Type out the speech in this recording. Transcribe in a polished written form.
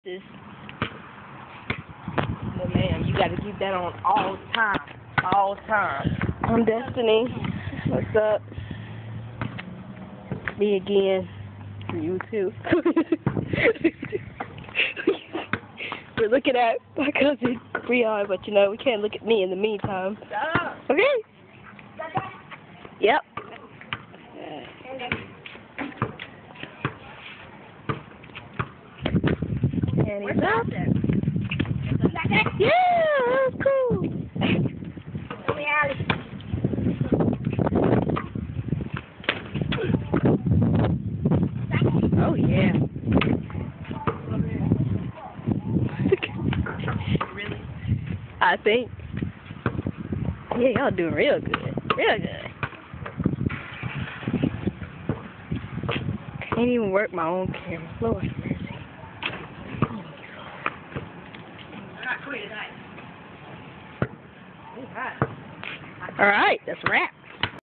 This, but man, you gotta keep that on all time. All time. I'm Destiny. What's up? Me again. You too. We're looking at my cousin Brion, but you know we can't look at me in the meantime. Okay? Yep. And he's out there. Yeah, that's cool. Oh yeah. Really? I think. Yeah, y'all doing real good. Real good. Can't even work my own camera. Lord mercy. All right, that's a wrap.